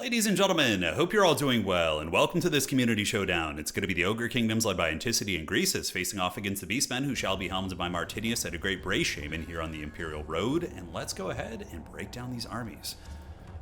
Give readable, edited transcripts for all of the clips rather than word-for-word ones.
Ladies and gentlemen, I hope you're all doing well, and welcome to this community showdown. It's going to be the Ogre Kingdoms led by Anticity and GREASIN facing off against the Beastmen, who shall be helmed by Martinius at a great Bray Shaman here on the Imperial Road, and let's go ahead and break down these armies.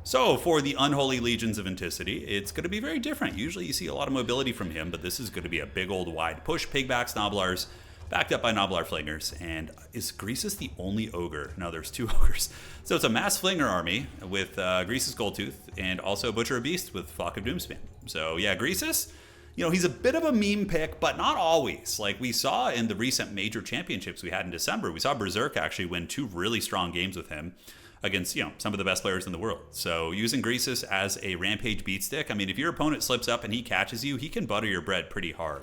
So, for the Unholy Legions of Anticity, it's going to be very different. Usually you see a lot of mobility from him, but this is going to be a big old wide push, pigbacks, Gnoblars, backed up by Gnoblar Flingers. And is GREASIN the only Ogre? No, there's two Ogres. So it's a mass Flinger army with GREASIN Goldtooth and also Butcher of Beast with Flock of Doomspan. So yeah, GREASIN, you know, he's a bit of a meme pick, but not always. Like we saw in the recent major championships we had in December, we saw Berserk actually win 2 really strong games with him against, you know, some of the best players in the world. So using GREASIN as a rampage beat stick, I mean, if your opponent slips up and he catches you, he can butter your bread pretty hard.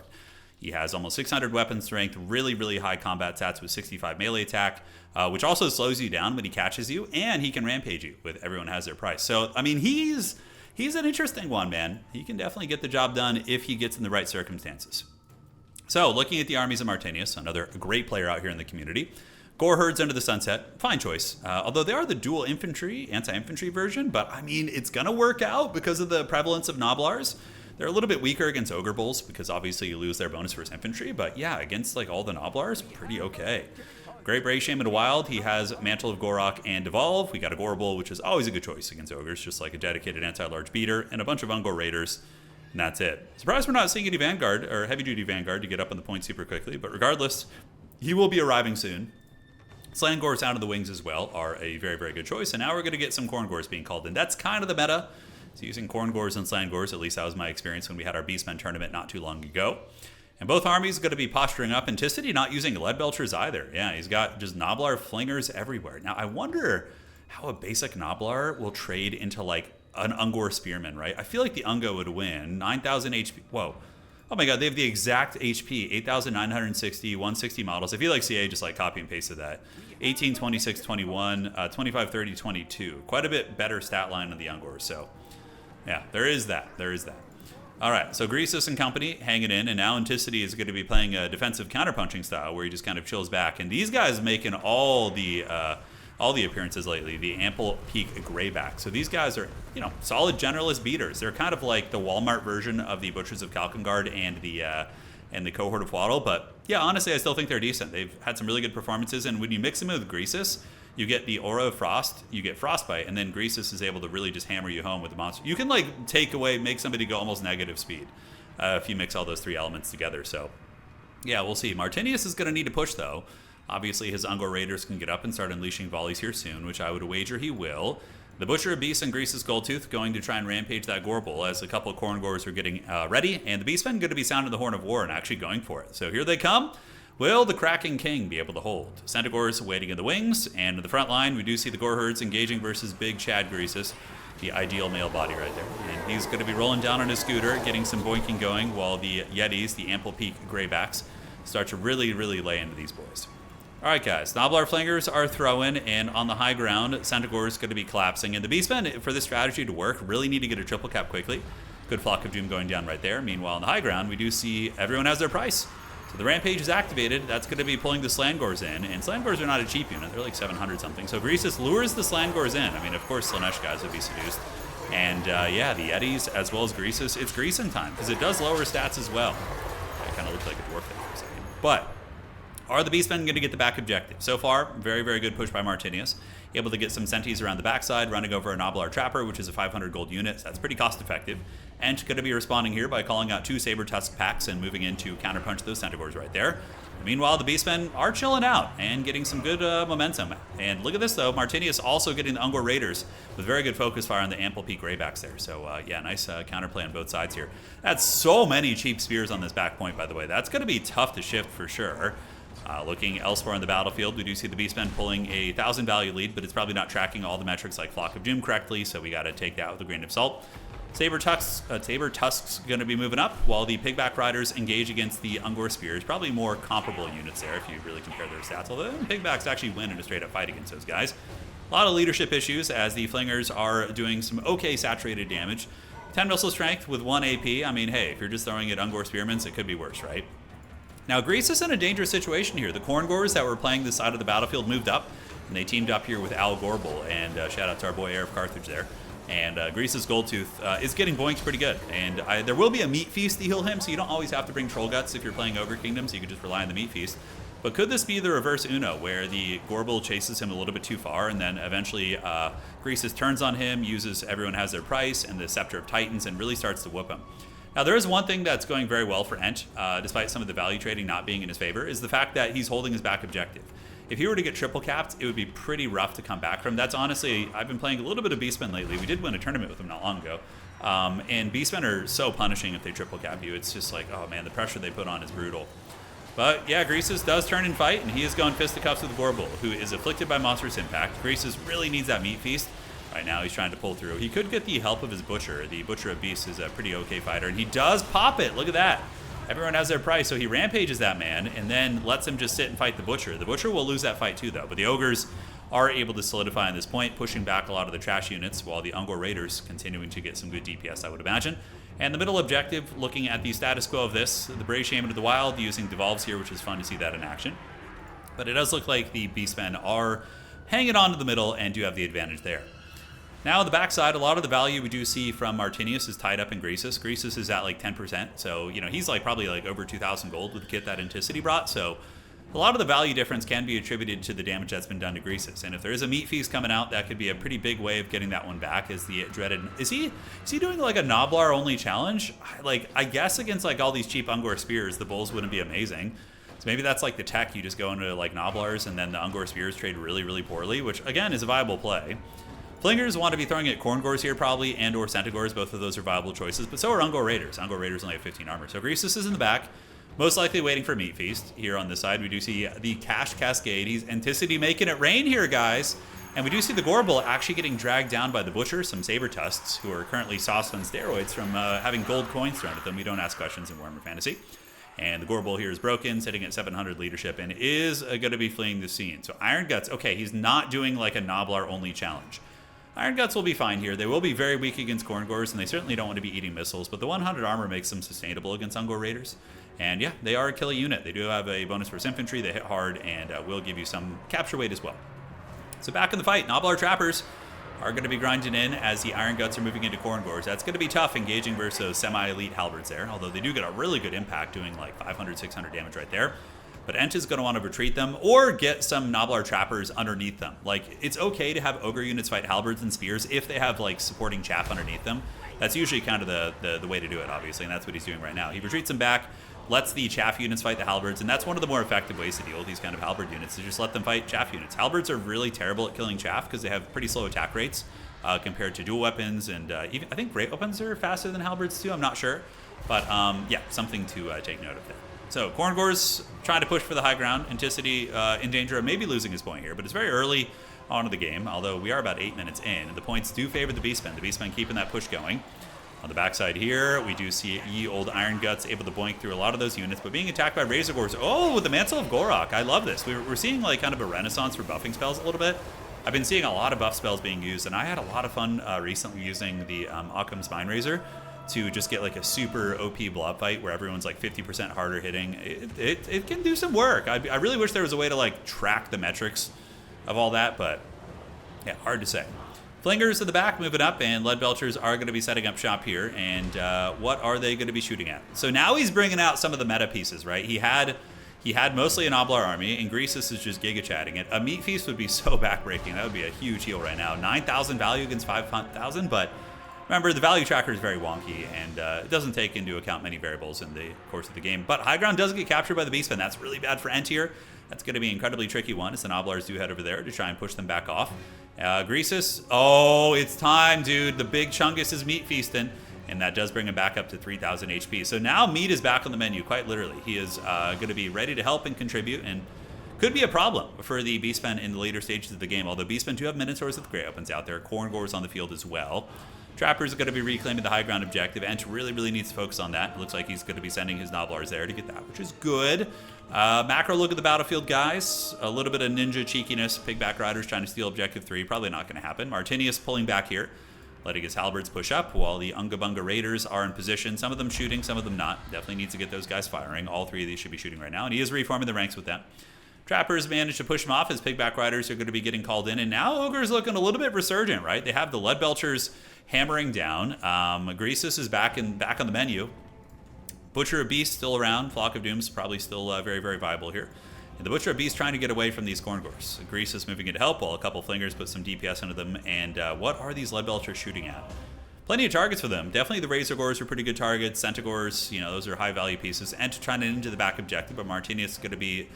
He has almost 600 weapon strength, really, really high combat stats with 65 melee attack, which also slows you down when he catches you, and he can rampage you with everyone has their price. So, I mean, he's an interesting one, man. He can definitely get the job done if he gets in the right circumstances. So, looking at the armies of Martinius, another great player out here in the community. Gore Herds Under the Sunset, fine choice. Although they are the dual infantry, anti-infantry version, but I mean, it's gonna work out because of the prevalence of Gnoblars. They're a little bit weaker against Ogre Bulls because obviously you lose their bonus for his infantry, but yeah, against like all the Gnoblars, pretty okay. Great Bray Shaman Wild, he has Mantle of Gorok and Devolve. We got a Gore Bull, which is always a good choice against Ogres, just like a dedicated anti-large beater, and a bunch of Ungor Raiders, and that's it. Surprised we're not seeing any Vanguard, or heavy-duty Vanguard to get up on the point super quickly, but regardless, he will be arriving soon. Slangors out of the wings as well are a very, very good choice, and now we're going to get some Khorngors being called in. That's kind of the meta. So using Khorngors and Slangors, at least that was my experience when we had our Beastmen tournament not too long ago. And both armies are going to be posturing up. Anticity not using Lead Belchers either. Yeah, he's got just Gnoblar Flingers everywhere. Now, I wonder how a basic Gnoblar will trade into like an Ungor Spearman, right? I feel like the Ungo would win. 9,000 HP. Whoa. Oh my god, they have the exact HP. 8,960, 160 models. I feel like CA just like copy and pasted that. 18, 26, 21, 25, 30, 22. Quite a bit better stat line than the Ungors, so yeah, there is that. All right, so GREASIN and company hanging in, and now Anticity is going to be playing a defensive counterpunching style where he just kind of chills back. And these guys making all the appearances lately, the Ample Peak Greyback. So these guys are, you know, solid generalist beaters. They're kind of like the Walmart version of the Butchers of Kalkengard and the Cohort of Waddle. But yeah, honestly, I still think they're decent. They've had some really good performances, and when you mix them with GREASIN, you get the Aura of Frost, you get Frostbite, and then GREASIN is able to really just hammer you home with the monster. You can like make somebody go almost negative speed if you mix all those 3 elements together. So yeah, we'll see. Martinius is going to need to push though. Obviously his Ungor Raiders can get up and start unleashing volleys here soon, which I would wager he will. The Butcher of Beast and GREASIN Goldtooth going to try and rampage that Gore Bull as a couple of Khorngors are getting ready, and the Beastmen going to be sounding the Horn of War and actually going for it. So here they come. Will the Kraken King be able to hold? Centaurs waiting in the wings, and in the front line, we do see the Gore Herds engaging versus Big Chad GREASIN, the ideal male body right there. And he's going to be rolling down on his scooter, getting some boinking going, while the Yetis, the Ample Peak Greybacks, start to really, really lay into these boys. All right, guys, Gnoblar Flingers are throwing, and on the high ground, Centaur is going to be collapsing. And the Beastmen, for this strategy to work, really need to get a triple cap quickly. Good Flock of Doom going down right there. Meanwhile, on the high ground, we do see everyone has their price. So the Rampage is activated. That's going to be pulling the Slangors in. And Slangors are not a cheap unit. They're like 700 something. So GREASIN lures the Slangors in. I mean, of course, Slaanesh guys would be seduced. And yeah, the Yetis as well as GREASIN. It's GREASIN time because it does lower stats as well. It kind of looks like a dwarf there for a second. But are the Beastmen going to get the back objective? So far, very, very good push by Martinius. Able to get some Sentis around the backside, running over a Gnoblar Trapper, which is a 500 gold unit. So that's pretty cost effective. And going to be responding here by calling out 2 Saber Tusk packs and moving in to counterpunch those Centaurs right there. Meanwhile, the Beastmen are chilling out and getting some good momentum. And look at this, though. Martinius also getting the Ungor Raiders with very good focus fire on the Ample Peak Greybacks there. So, yeah, nice counterplay on both sides here. That's so many cheap spears on this back point, by the way. That's going to be tough to shift for sure. Looking elsewhere on the battlefield, we do see the Beastmen pulling a 1,000 value lead, but it's probably not tracking all the metrics like Flock of Doom correctly, so we got to take that with a grain of salt. Saber Tusk's going to be moving up, while the Pigback Riders engage against the Ungor Spears. Probably more comparable units there if you really compare their stats, although Pigbacks actually win in a straight-up fight against those guys. A lot of leadership issues as the Flingers are doing some okay saturated damage. 10 missile strength with 1 AP. I mean, hey, if you're just throwing at Ungor Spearmans, it could be worse, right? Now, GREASIN is in a dangerous situation here. The Khorngors that were playing this side of the battlefield moved up, and they teamed up here with Al Gorbel, and shout out to our boy Air of Carthage there. And Grease's Goldtooth is getting boinked pretty good. And there will be a Meat Feast to heal him, so you don't always have to bring Troll Guts if you're playing Ogre Kingdoms. You can just rely on the Meat Feast. But could this be the reverse Uno, where the Gorbel chases him a little bit too far, and then eventually Greases turns on him, uses Everyone Has Their Price and the Scepter of Titans, and really starts to whoop him? Now, there is one thing that's going very well for Ent, despite some of the value trading not being in his favor, is the fact that he's holding his back objective. If he were to get triple capped, it would be pretty rough to come back from. That's honestly, I've been playing a little bit of Beastmen lately. We did win a tournament with him not long ago. And Beastmen are so punishing if they triple cap you. It's just like, oh man, the pressure they put on is brutal. But yeah, Greases does turn and fight, and he is going fisticuffs with Gorbel, who is afflicted by Monstrous Impact. Greases really needs that Meat Feast. Right now he's trying to pull through. He could get the help of his Butcher. The Butcher of Beasts is a pretty okay fighter, and he does pop it. Look at that. Everyone has their price, so he rampages that man and then lets him just sit and fight the Butcher. The Butcher will lose that fight too, though, but the Ogres are able to solidify on this point, pushing back a lot of the trash units, while the Ungor Raiders continuing to get some good DPS, I would imagine. And the middle objective, looking at the status quo of this, the Brave Shaman of the Wild using Devolves here, which is fun to see that in action. But it does look like the Beastmen are hanging on to the middle and do have the advantage there. Now on the backside, a lot of the value we do see from Martinius is tied up in Greasis. Greasis is at like 10%, so you know he's like probably like over 2,000 gold with the kit that Anticity brought. So a lot of the value difference can be attributed to the damage that's been done to Greasis. And if there is a Meat Feast coming out, that could be a pretty big way of getting that one back. Is the dreaded? Is he doing like a Noblar only challenge? Like I guess against like all these cheap Ungor spears, the Bulls wouldn't be amazing. So maybe that's like the tech. You just go into like Noblars and then the Ungor spears trade really, really poorly, which again is a viable play. Flingers want to be throwing at Corngors here probably, and or Centigors. Both of those are viable choices, but so are Ungor Raiders. Ungor Raiders only have 15 armor. So Greasis is in the back, most likely waiting for Meat Feast. Here on this side, we do see the Cash Cascade. He's Anticity making it rain here, guys. And we do see the Gorbel actually getting dragged down by the Butcher, some Saber Tusks, who are currently sauced on steroids from having gold coins thrown at them. We don't ask questions in Warhammer Fantasy. And the Gorbel here is broken, sitting at 700 leadership, and is going to be fleeing the scene. So Iron Guts, okay, he's not doing like a Noblar only challenge. Iron Guts will be fine here. They will be very weak against Corngors, and they certainly don't want to be eating missiles, but the 100 armor makes them sustainable against Ungor Raiders. And yeah, they are a kill unit. They do have a bonus for infantry. They hit hard and will give you some capture weight as well. So back in the fight, Noblar Trappers are going to be grinding in as the Iron Guts are moving into Corngors. That's going to be tough engaging versus semi-elite Halberds there, although they do get a really good impact doing like 500, 600 damage right there. But Ent is going to want to retreat them or get some Noblar Trappers underneath them. Like, it's okay to have Ogre units fight Halberds and Spears if they have, like, supporting chaff underneath them. That's usually kind of the way to do it, obviously, and that's what he's doing right now. He retreats them back, lets the chaff units fight the Halberds, and that's one of the more effective ways to deal with these kind of Halberd units, to just let them fight chaff units. Halberds are really terrible at killing chaff because they have pretty slow attack rates compared to dual weapons, and even I think great weapons are faster than Halberds too, I'm not sure. But, yeah, something to take note of there. So, Corngors trying to push for the high ground. Anticity in danger of maybe losing his point here, but it's very early on in the game, although we are about 8 minutes in, and the points do favor the Beastmen. The Beastmen keeping that push going. On the backside here, we do see ye old Iron Guts able to boink through a lot of those units, but being attacked by Razorgors. Oh, with the Mantle of Gorok. I love this. We're seeing like kind of a renaissance for buffing spells a little bit. I've been seeing a lot of buff spells being used, and I had a lot of fun recently using the Occam's Mind Razor to just get like a super OP blob fight where everyone's like 50% harder hitting. It can do some work. I really wish there was a way to like track the metrics of all that, but yeah, hard to say. Flingers in the back moving up, and Lead Belchers are going to be setting up shop here, and what are they going to be shooting at? So now he's bringing out some of the meta pieces, right? He had mostly an Noblar army, and Greasis is just giga-chatting it. A Meat Feast would be so backbreaking. That would be a huge heal right now. 9,000 value against 5,000, but remember, the value tracker is very wonky, and it doesn't take into account many variables in the course of the game. But high ground does get captured by the Beastmen. That's really bad for Ent here. That's going to be an incredibly tricky one as the Noblars do head over there to try and push them back off. Greasis, oh, it's time, dude. The big Chungus is Meat Feasting, and that does bring him back up to 3,000 HP. So now Meat is back on the menu, quite literally. He is going to be ready to help and contribute, and could be a problem for the Beastmen in the later stages of the game, although Beastmen do have Minotaurs with great weapons out there. Corngors on the field as well. Trapper's going to be reclaiming the high ground objective. Ent really, really needs to focus on that. It looks like he's going to be sending his Noblars there to get that, which is good. Macro look at the battlefield, guys. A little bit of ninja cheekiness. Pigback Riders trying to steal objective 3. Probably not going to happen. Martinius pulling back here, letting his Halberds push up while the Unga Bunga Raiders are in position. Some of them shooting, some of them not. Definitely needs to get those guys firing. All 3 of these should be shooting right now, and he is reforming the ranks with them. Trappers managed to push him off as Pigback Riders are going to be getting called in, and now Ogre's looking a little bit resurgent, right? They have the Lead Belchers hammering down. Greasis is back on the menu. Butcher of Beast still around. Flock of Doom's probably still very, very viable here. And the Butcher of Beast trying to get away from these Corngors. Greasis moving in to help while a couple Flingers put some DPS into them. And what are these Lead Belchers shooting at? Plenty of targets for them. Definitely the Razorgores are pretty good targets. Centigores, you know, those are high value pieces. And trying to into the back objective, but Martinius is going to be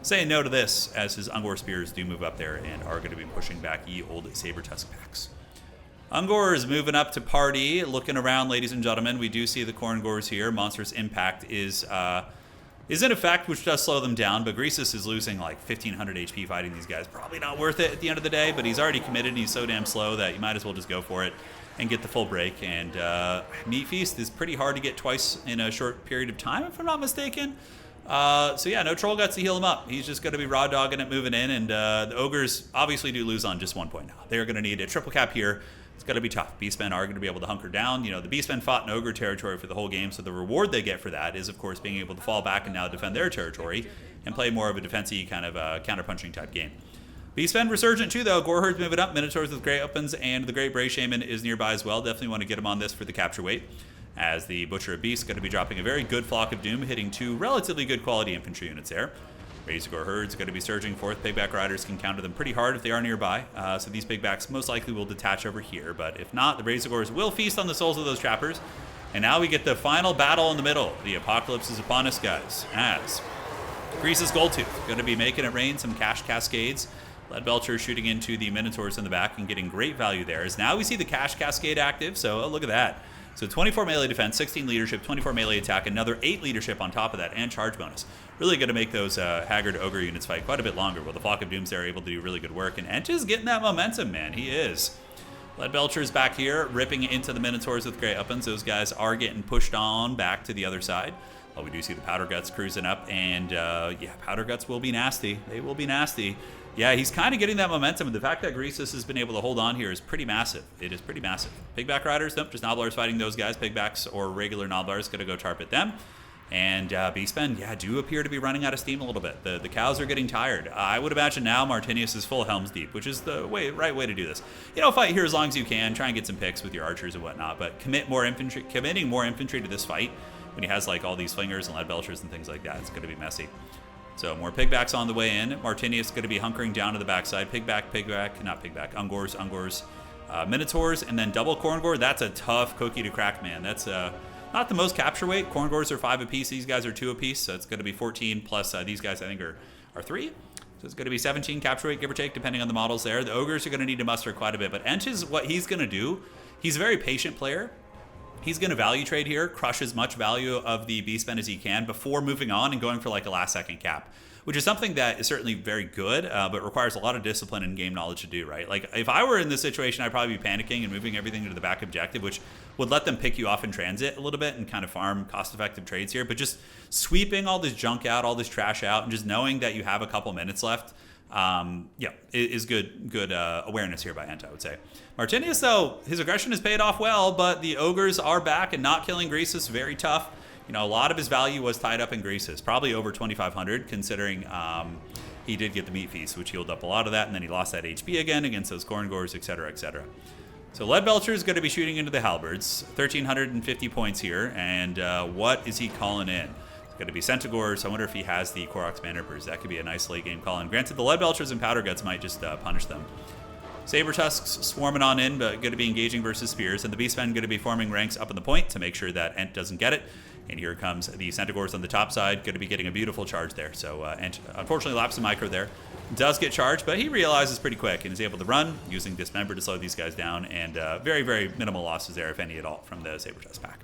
saying no to this as his Ungor Spears do move up there and are going to be pushing back ye old Saber Tusk packs. Ungor is moving up to party. Looking around, ladies and gentlemen, we do see the Corngors here. Monstrous Impact is in effect, which does slow them down, but Greasis is losing like 1,500 HP fighting these guys. Probably not worth it at the end of the day, but he's already committed and he's so damn slow that you might as well just go for it and get the full break. And Meat Feast is pretty hard to get twice in a short period of time, if I'm not mistaken. So yeah, no Troll Guts to heal him up. He's just going to be raw dogging it, moving in, and the Ogres obviously do lose on just 1 point now. They're going to need a triple cap here. It's going to be tough. Beastmen are going to be able to hunker down. You know, the Beastmen fought in Ogre territory for the whole game, so the reward they get for that is, of course, being able to fall back and now defend their territory and play more of a defensive kind of counterpunching type game. Beastmen resurgent too, though. Goreherd's moving up. Minotaurs with Great Opens, and the Great Bray Shaman is nearby as well. Definitely want to get him on this for the capture weight, as the Butcher of Beasts is going to be dropping a very good Flock of Doom, hitting 2 relatively good quality infantry units there. Razorgore Herds going to be surging forth. Pigback Riders can counter them pretty hard if they are nearby. So these Pigbacks most likely will detach over here. But if not, the Razorgores will feast on the souls of those trappers. And now we get the final battle in the middle. The apocalypse is upon us, guys. As Greasis Goldtooth going to be making it rain some cash cascades. Lead Belcher shooting into the Minotaurs in the back and getting great value there. As now we see the cash cascade active. So look at that. So 24 melee defense, 16 leadership, 24 melee attack, another 8 leadership on top of that, and charge bonus. Really going to make those Haggard Ogre units fight quite a bit longer, while the Flock of Dooms are able to do really good work. And Ench is getting that momentum, man. He is. Lead Belcher's back here, ripping into the Minotaurs with Great Uppins. Those guys are getting pushed on back to the other side. Well, we do see the Powder Guts cruising up, and yeah, Powder Guts will be nasty. They will be nasty. Yeah, he's kind of getting that momentum, and the fact that Greasis has been able to hold on here is pretty massive. It is pretty massive. Pigback Riders, nope, just Nobblars fighting those guys. Pigbacks or regular Nobblars going to go tarp at them. And Beastmen, yeah, do appear to be running out of steam a little bit. The cows are getting tired. I would imagine now Martinius is full Helm's Deep, which is the right way to do this. You know, fight here as long as you can. Try and get some picks with your archers and whatnot, but committing more infantry to this fight when he has like all these Flingers and Lead Belchers and things like that, it's going to be messy. So more Pigbacks on the way in. Martinius is going to be hunkering down to the backside. Ungors, Minotaurs, and then double Corngor. That's a tough cookie to crack, man. That's not the most capture weight. Corngors are 5 apiece. These guys are 2 apiece, so it's going to be 14 plus these guys I think are 3. So it's going to be 17 capture weight, give or take, depending on the models there. The Ogres are going to need to muster quite a bit, but Ench is what he's going to do. He's a very patient player. He's going to value trade here, crush as much value of the Beastmen as he can before moving on and going for like a last-second cap, which is something that is certainly very good, but requires a lot of discipline and game knowledge to do, right? Like, if I were in this situation, I'd probably be panicking and moving everything to the back objective, which would let them pick you off in transit a little bit and kind of farm cost-effective trades here. But just sweeping all this junk out, all this trash out, and just knowing that you have a couple minutes left, yeah, is good awareness here by Ent, I would say. Martinius, though, his aggression has paid off well, but the Ogres are back and not killing Greasis. Very tough. You know, a lot of his value was tied up in Greasis, probably over 2,500, considering he did get the Meat Feast, which healed up a lot of that, and then he lost that HP again against those Corngors, etc., etc. So Lead Belcher is going to be shooting into the Halberds, 1,350 points here, and what is he calling in? It's going to be Centigores. I wonder if he has the Koroks Bannerbers. That could be a nice late game call in. Granted, the Lead Belchers and Powder Guts might just punish them. Saber Tusks swarming on in, but going to be engaging versus Spears, and the Beastmen going to be forming ranks up in the point to make sure that Ent doesn't get it. And here comes the Centigores on the top side, going to be getting a beautiful charge there. So Ent, unfortunately, laps a micro there. Does get charged, but he realizes pretty quick and is able to run using Dismember to slow these guys down, and very, very minimal losses there, if any at all, from the Saber Tusk pack.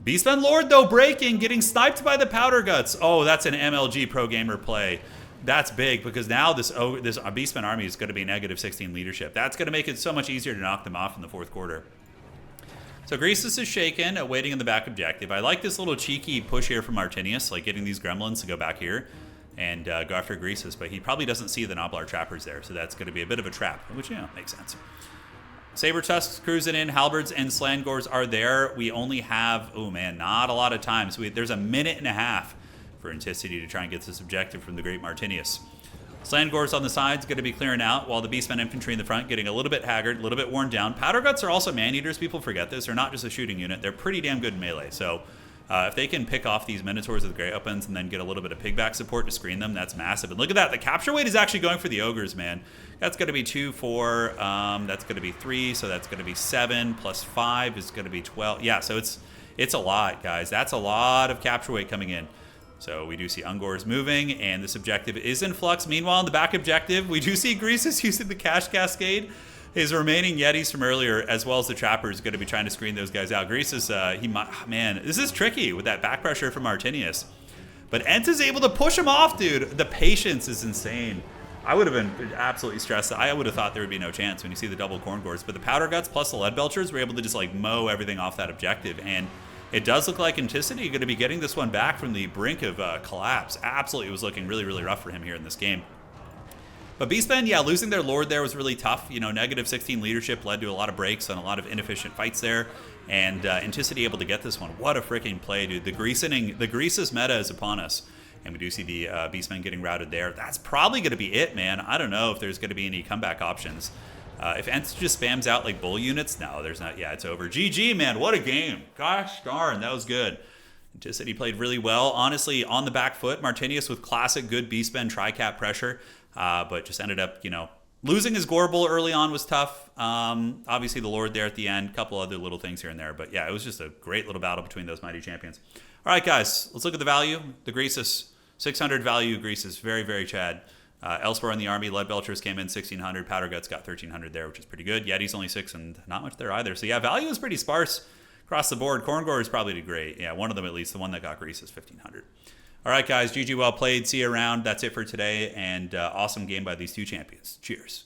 Beastmen Lord, though, breaking, getting sniped by the Powder Guts. Oh, that's an MLG pro gamer play. That's big, because now this Beastmen army is going to be negative 16 leadership. That's going to make it so much easier to knock them off in the fourth quarter. So Greasis is shaken, waiting in the back objective. I like this little cheeky push here from Martinius, like getting these gremlins to go back here and go after Greasis, but he probably doesn't see the Nobblar trappers there, so that's going to be a bit of a trap, which, you know, makes sense. Saber Tusks cruising in, Halberds and Slangors are there. We only have, oh man, not a lot of time. So there's a minute and a half for Anticity to try and get this objective from the Great Martinius. Slandgors on the side's going to be clearing out, while the Beastmen infantry in the front getting a little bit haggard, a little bit worn down. Powder Guts are also man-eaters. People forget this. They're not just a shooting unit. They're pretty damn good in melee. So if they can pick off these Minotaurs with great weapons and then get a little bit of pigback support to screen them, that's massive. And look at that. The capture weight is actually going for the Ogres, man. That's going to be 2, 4. That's going to be 3. So that's going to be 7 plus 5 is going to be 12. Yeah, so it's a lot, guys. That's a lot of capture weight coming in. So we do see Ungors moving, and this objective is in flux. Meanwhile, in the back objective, we do see GREASIN using the Cash Cascade. His remaining Yetis from earlier, as well as the Trapper, is going to be trying to screen those guys out. GREASIN, man, this is tricky with that back pressure from Martinius. But Ent is able to push him off, dude. The patience is insane. I would have been absolutely stressed. I would have thought there would be no chance when you see the double Corn Gores. But the Powder Guts plus the Lead Belchers were able to just like mow everything off that objective. And it does look like Anticity going to be getting this one back from the brink of collapse. Absolutely, it was looking really, really rough for him here in this game. But Beastmen, yeah, losing their Lord there was really tough. You know, negative 16 leadership led to a lot of breaks and a lot of inefficient fights there. And Anticity able to get this one. What a freaking play, dude. The Greasis meta is upon us. And we do see the Beastmen getting routed there. That's probably going to be it, man. I don't know if there's going to be any comeback options. If Ents just spams out like bull units, no, there's not. Yeah, it's over. GG, man. What a game. Gosh darn, that was good. Anticity played really well. Honestly, on the back foot, Martinius with classic good Beastmen tri-cap pressure, but just ended up, you know, losing his Gorbel early on was tough. Obviously, the Lord there at the end, a couple other little things here and there. But yeah, it was just a great little battle between those mighty champions. All right, guys, let's look at the value. The GREASIS, 600 value GREASIS, very, very Chad. Elsewhere in the army, Lead Belchers came in 1,600. Powder Guts got 1,300 there, which is pretty good. Yeti's only 6 and not much there either. So yeah, value is pretty sparse across the board. Corngores probably did great. Yeah, one of them at least. The one that got GREASIS 1,500. All right, guys. GG, well played. See you around. That's it for today. And awesome game by these two champions. Cheers.